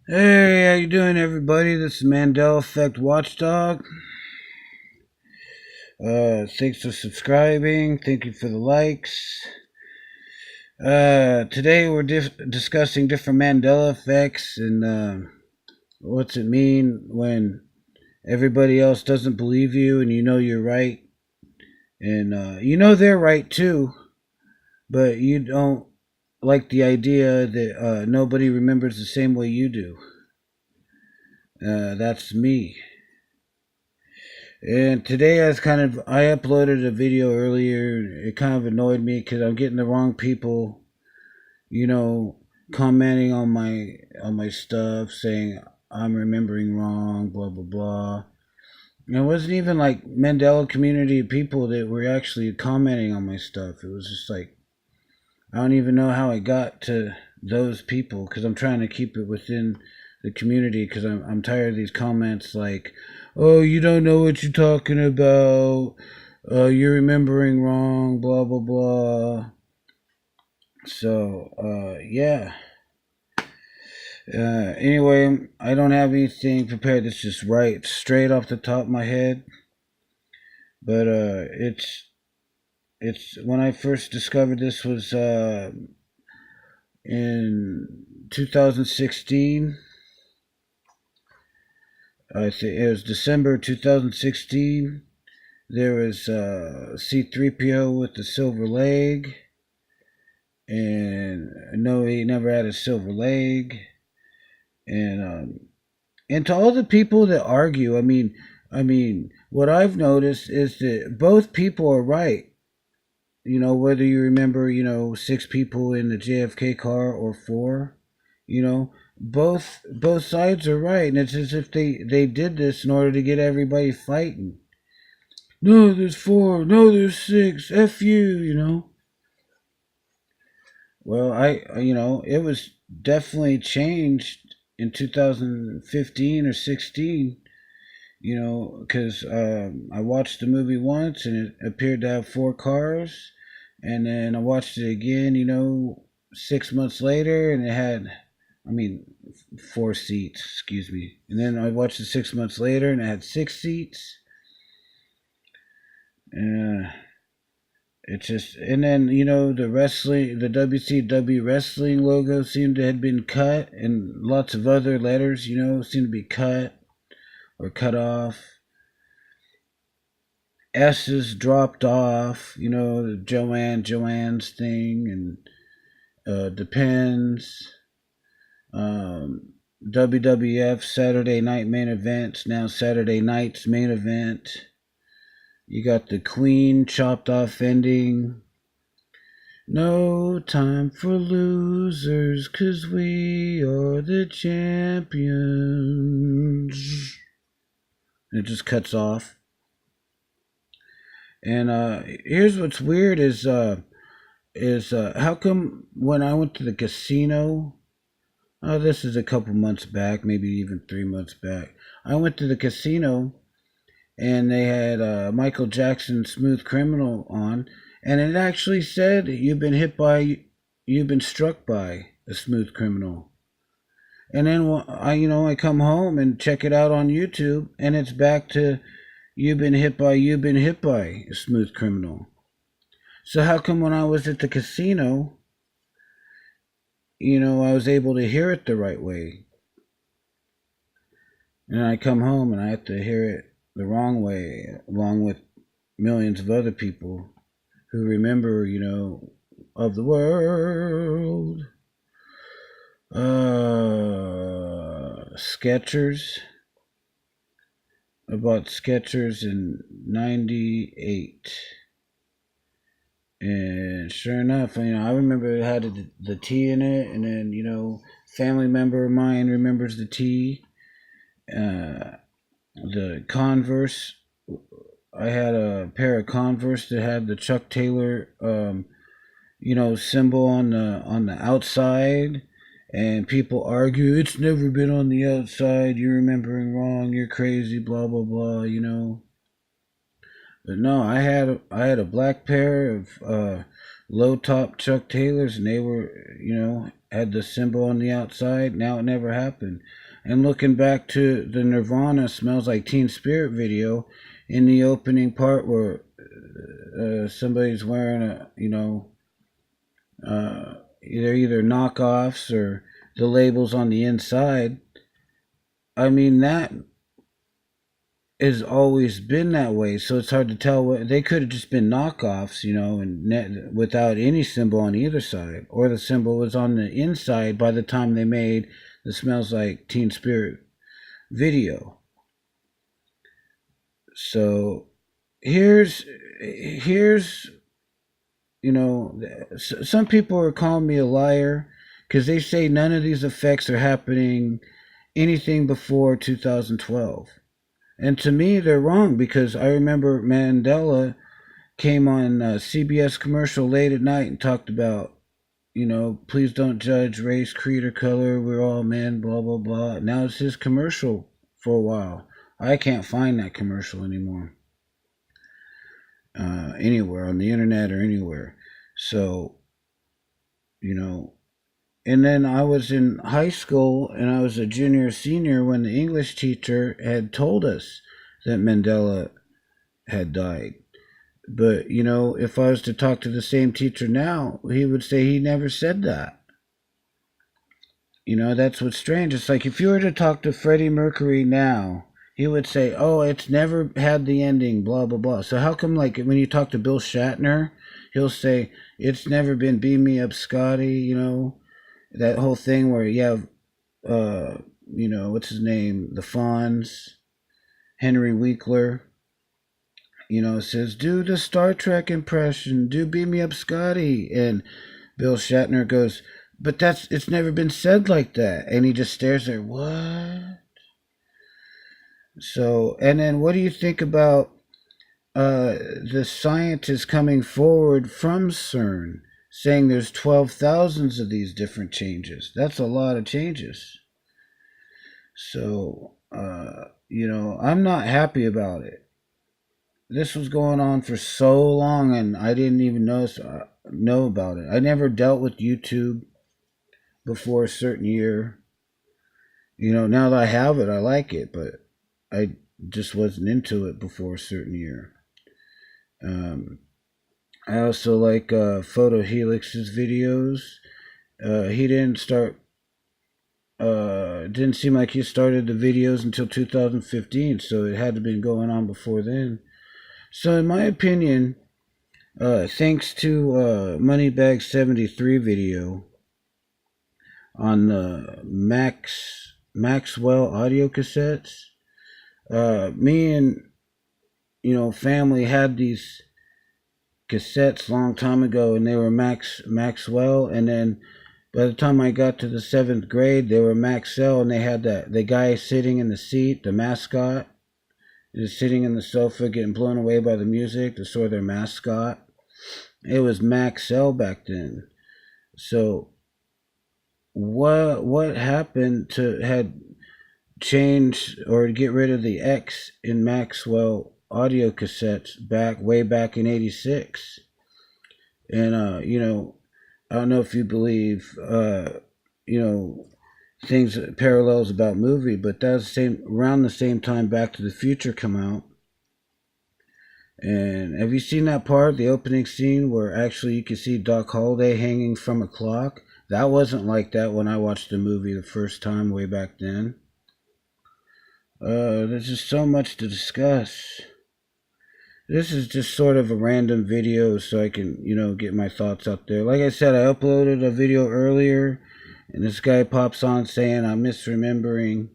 Hey, how you doing, everybody? This is Mandela Effect Watchdog. Thanks for subscribing. Thank you for the likes. Today we're discussing different Mandela effects and what's it mean when everybody else doesn't believe you and you know you're right, and you know they're right too, but you don't like the idea that nobody remembers the same way you do. That's me. And today I uploaded a video earlier. It kind of annoyed me because I'm getting the wrong people, you know, commenting on my stuff, saying I'm remembering wrong, blah blah blah. And it wasn't even like Mandela community people that were actually commenting on my stuff. It was just like I don't even know how I got to those people because I'm trying to keep it within the community because I'm tired of these comments like, oh, you don't know what you're talking about, you're remembering wrong, blah blah blah. So yeah. Anyway, I don't have anything prepared that's just right straight off the top of my head, but it's when I first discovered this was in 2016. I think it was December 2016. There was C3PO with the silver leg, and no, he never had a silver leg. And to all the people that argue, what I've noticed is that both people are right. You know, whether you remember, 6 people in the JFK car or 4, you know, both sides are right, and it's as if they did this in order to get everybody fighting. No, there's 4. No, there's 6. F you, you know. Well, it was definitely changed in 2015 or 16. Because I watched the movie once and it appeared to have 4 cars, and then I watched it again, 6 months later, and it had, I mean, 4 seats, excuse me. And then I watched it 6 months later, and it had 6 seats. It's just, and then the WCW wrestling logo seemed to have been cut, and lots of other letters, seemed to be cut or cut off. S's dropped off, the Joanne's thing, and Depends. WWF Saturday Night Main Events, now Saturday Night's Main Event. You got the Queen chopped off ending. No time for losers, 'cause we are the champions. And it just cuts off. And here's what's weird is how come when I went to the casino, this is a couple months back, maybe even 3 months back, I went to the casino and they had Michael Jackson's Smooth Criminal on, and it actually said you've been struck by a smooth criminal. And then I come home and check it out on YouTube, and it's back to you've been hit by a smooth criminal. So how come when I was at the casino, I was able to hear it the right way, and I come home and I have to hear it the wrong way, along with millions of other people who remember, of the world. Skechers. I bought Skechers in '98. And sure enough, I remember it had the T in it, and then, family member of mine remembers the T. The Converse, I had a pair of Converse that had the Chuck Taylor, symbol on the outside, and people argue it's never been on the outside. You're remembering wrong. You're crazy. Blah blah blah. But no, I had a black pair of low top Chuck Taylors, and they were, had the symbol on the outside. Now it never happened. And looking back to the Nirvana "Smells Like Teen Spirit" video, in the opening part where somebody's wearing they're either knockoffs or the labels on the inside. I mean, that has always been that way, so it's hard to tell. What they could have just been knockoffs, and without any symbol on either side, or the symbol was on the inside by the time they made the "Smells Like Teen Spirit" video. So here's some people are calling me a liar because they say none of these effects are happening anything before 2012. And to me, they're wrong, because I remember Mandela came on a CBS commercial late at night and talked about, please don't judge race, creed, or color. We're all men, blah, blah, blah. Now it's his commercial for a while. I can't find that commercial anymore. Anywhere on the internet or anywhere. So, and then I was in high school and I was a junior senior when the English teacher had told us that Mandela had died. But, if I was to talk to the same teacher now, he would say he never said that. That's what's strange. It's like if you were to talk to Freddie Mercury now, he would say, oh, it's never had the ending, blah, blah, blah. So how come, like, when you talk to Bill Shatner, he'll say, it's never been Beam Me Up Scotty, that whole thing where you have, what's his name, the Fonz, Henry Winkler, says, do the Star Trek impression, do Beam Me Up Scotty. And Bill Shatner goes, but it's never been said like that. And he just stares there, what? So, and then what do you think about the scientists coming forward from CERN saying there's 12,000 of these different changes? That's a lot of changes. So, I'm not happy about it. This was going on for so long and I didn't even know about it. I never dealt with YouTube before a certain year. Now that I have it, I like it, but I just wasn't into it before a certain year. I also like Photo Helix's videos. He didn't start. Didn't seem like he started the videos until 2015, so it had to be going on before then. So, in my opinion, thanks to Moneybag 73 video on the Maxwell audio cassettes, me and family had these cassettes long time ago, and they were Maxwell, and then by the time I got to the 7th grade, they were Maxell, and they had the guy sitting in the seat, the mascot, is sitting in the sofa getting blown away by the music, to sort of their mascot. It was Maxell back then. So what happened to had change or get rid of the X in Maxwell audio cassettes way back in 86? And I don't know if you believe things, parallels about movie, but that was around the same time Back to the Future come out. And have you seen that part, the opening scene where actually you can see Doc Holliday hanging from a clock? That wasn't like that when I watched the movie the first time way back then. There's just so much to discuss. This is just sort of a random video so I can, get my thoughts out there. Like I said, I uploaded a video earlier, and this guy pops on saying I'm misremembering.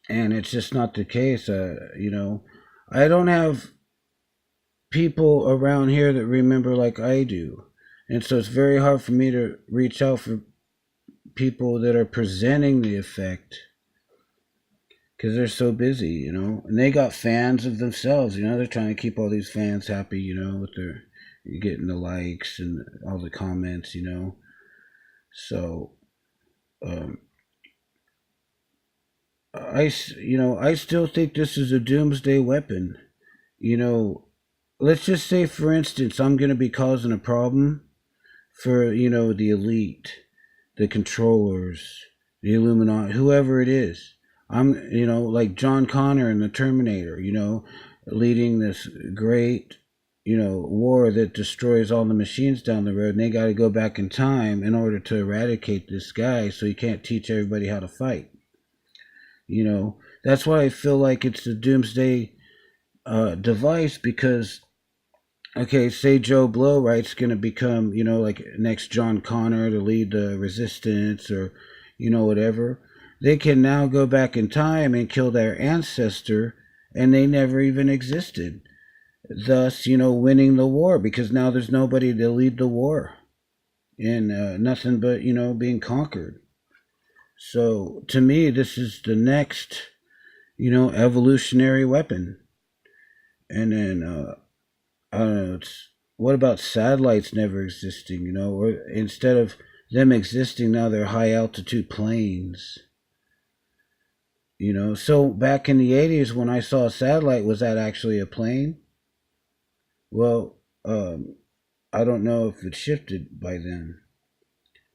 And it's just not the case. I don't have people around here that remember like I do. And so it's very hard for me to reach out for people that are presenting the effect, because they're so busy, and they got fans of themselves, they're trying to keep all these fans happy, with their getting the likes and all the comments, so I still think this is a doomsday weapon. let's just say, for instance, I'm going to be causing a problem for, the elite, the controllers, the Illuminati, whoever it is. I'm, like John Connor in the Terminator, leading this great, war that destroys all the machines down the road, and they got to go back in time in order to eradicate this guy so he can't teach everybody how to fight. That's why I feel like it's a doomsday device, because okay, say Joe Blow, right's going to become, like next John Connor to lead the resistance, or, whatever. They can now go back in time and kill their ancestor, and they never even existed. Thus, winning the war, because now there's nobody to lead the war, and nothing but, being conquered. So to me, this is the next, evolutionary weapon. And then, I don't know, what about satellites never existing, or instead of them existing, now they're high altitude planes. So back in the 80s when I saw a satellite, was that actually a plane? Well, I don't know if it shifted by then.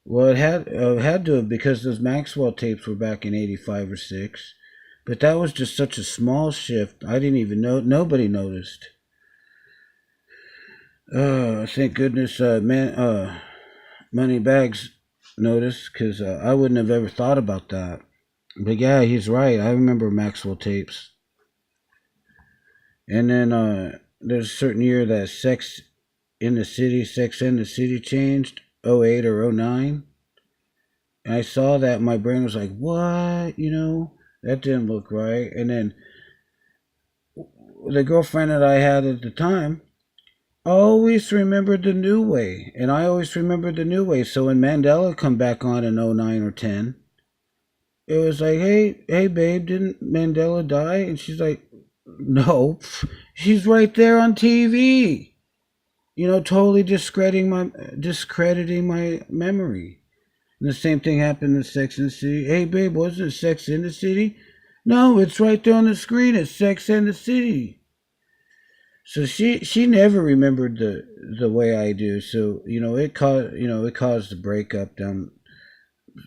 Well, it had to have, because those Maxwell tapes were back in 85 or 6. But that was just such a small shift. I didn't even know. Nobody noticed. Thank goodness, Money Bags noticed, because I wouldn't have ever thought about that. But yeah, he's right. I remember Maxwell tapes. And then there's a certain year that Sex in the City changed, '08 or '09. And I saw that, and my brain was like, what? That didn't look right. And then the girlfriend that I had at the time always remembered the new way, and I always remembered the new way. So when Mandela come back on in '09 or '10, it was like, hey, babe, didn't Mandela die? And she's like, no, she's right there on TV. Totally discrediting my memory. And the same thing happened in Sex and the City. Hey, babe, wasn't it Sex in the City? No, it's right there on the screen. It's Sex and the City. So she never remembered the way I do. So it caused a breakup down a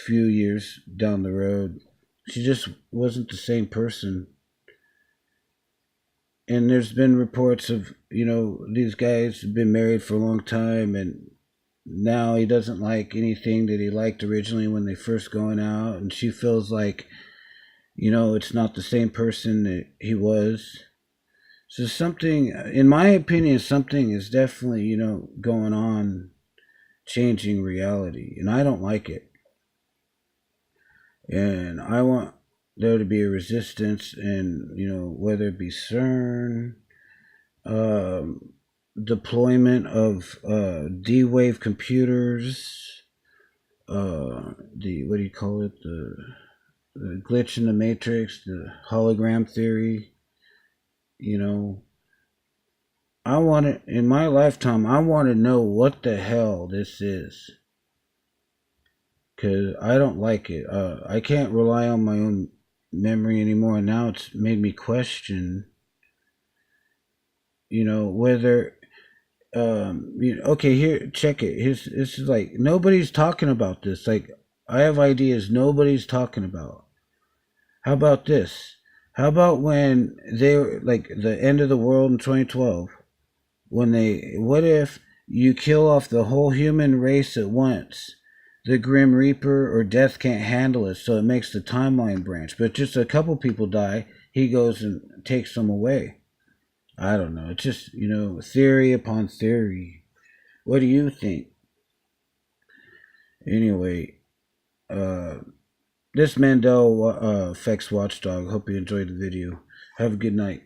few years down the road. She just wasn't the same person. And there's been reports of, these guys have been married for a long time, and now he doesn't like anything that he liked originally when they first going out, and she feels like, it's not the same person that he was. So something, in my opinion, something is definitely, going on, changing reality, and I don't like it. And I want there to be a resistance, and, whether it be CERN, deployment of D-wave computers, what do you call it, the glitch in the matrix, the hologram theory. I want it in my lifetime. I want to know what the hell this is, because I don't like it. I can't rely on my own memory anymore. Now it's made me question, whether okay, here, check it. This is like, nobody's talking about this. Like, I have ideas nobody's talking about. How about this? How about when they were like the end of the world in 2012? What if you kill off the whole human race at once? The Grim Reaper or Death can't handle it, so it makes the timeline branch. But just a couple people die, he goes and takes them away. I don't know. It's just, theory upon theory. What do you think? Anyway, this Mandela effects watchdog. Hope you enjoyed the video. Have a good night.